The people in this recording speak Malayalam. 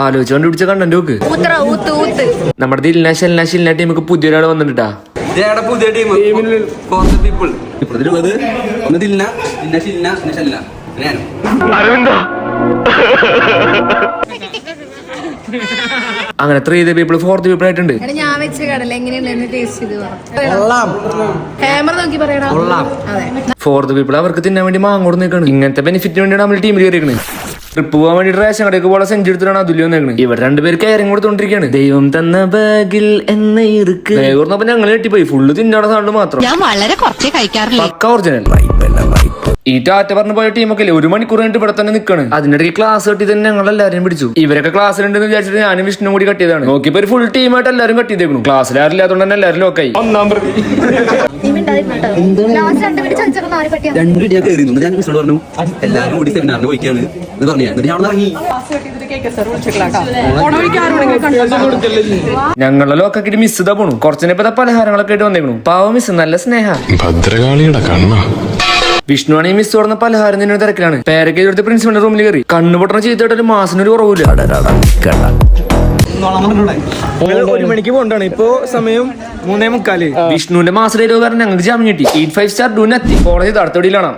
ആലോചിച്ച് കണ്ടുപിടിച്ച കണ്ടന്റ് നോക്ക്. നമ്മുടെ ദിൽന ഷെൽന ഷിൽന ടീമൊക്കെ പുതിയൊരാൾ വന്നിട്ടാ. പുതിയ ടീം പീപ്പിൾ ഇപ്പോഴത്തെ ഒന്ന് ദിൽന ദിൽന ഷിൽന ഷെൽന അങ്ങനെ 3 പീപ്പിൾ 4th പീപ്പിൾ ആയിട്ടുണ്ട്. ഞാൻ വെച്ച കടല എങ്ങനെയുണ്ടെന്ന് ടേസ്റ്റ് ചെയ്ത് ഫോർത്ത് പീപ്പിൾ അവർക്ക് തിന്നാൻ വേണ്ടി മാങ്ങോട് നിൽക്കണം. ഇങ്ങനത്തെ ബെനിഫിറ്റിന് വേണ്ടിയാണ് നമ്മൾ ടീമിൽ കയറിയിരിക്കുന്നത്. ട്രിപ്പ് പോകാൻ വേണ്ടി റേഷൻ കടയ്ക്ക് പോലെ സെഞ്ചി എടുത്തിട്ടാണ് അതുല്യം വന്നേക്കണത്. ഇവർ രണ്ടുപേർ കയറിങ് കൊടുത്തോണ്ടിരിക്കുകയാണ്. ദൈവം തന്ന ബാഗിൽ എന്ന ഇറുക്ക് വേഗം ഞങ്ങൾ കെട്ടിപ്പോയി. ഫുള്ള് തിന്നാണ് സൗണ്ട് മാത്രം. ഞാൻ വളരെ കുറച്ചേ കഴിക്കാറില്ല. പക്ക ഒറിജിനൽ. ഈ ടാറ്റ പറഞ്ഞു പോയ ടീമൊക്കെ 1 മണിക്കൂർ കഴിഞ്ഞിട്ട് ഇവിടെ തന്നെ നിൽക്കണം. അതിനിടയ്ക്ക് ക്ലാസ് കട്ടി തന്നെ ഞങ്ങൾ എല്ലാവരും പിടിച്ചു. ഇവരൊക്കെ ക്ലാസ്സിലുണ്ടെന്ന് വിചാരിച്ചിട്ട് ഞാനും വിഷ്ണു കൂടി കട്ടിയതാണ്. നോക്കിയപ്പോ ഒരു ഫുൾ ടീമായിട്ട് എല്ലാവരും കട്ടിയതേക്കുന്നു. ക്ലാസ്സിൽ ആരില്ലാത്തതുകൊണ്ട് തന്നെ എല്ലാവരും ലോക്കായി. ഒന്നാം പ്രതി പറഞ്ഞു എല്ലാവരും കൂടി സെമിനാറിന് പോയിക്കാണ് എന്ന് പറഞ്ഞു. എന്നിട്ട് ഞാൻ ഇറങ്ങി. ഞങ്ങളുടെ ലോക്കാക്കിട്ട് മിസ് ഇതാ പോണു. കുറച്ചിനിപ്പോ പലഹാരങ്ങളൊക്കെ ആയിട്ട് വന്നേക്കണു. പാവ മിസ് നല്ല സ്നേഹ. ഭദ്രകാളിയുടെ കണ്ണ വിഷ്ണു ആണെങ്കിൽ മിസ് തുറന്ന പലഹാരം തന്നെ തിരക്കിലാണ്. പേരൊക്കെ എടുത്ത് പ്രിൻസിപ്പലിന്റെ റൂമിൽ കയറി. കണ്ണു പൊട്ടണ ചെയ്തിട്ട് ഒരു മാസത്തിനൊരു കുറവില്ല. 1 മണിക്ക് പോണ്ടാണ്. ഇപ്പൊ സമയം 3:45. വിഷ്ണുവിന്റെ മാസം കാരണം ഞങ്ങൾക്ക് ജാമ്യം കിട്ടി. 8 5 സ്റ്റാർ ഡൂനെത്തി കോളേജ് തടത്തോടിയിലാണ്.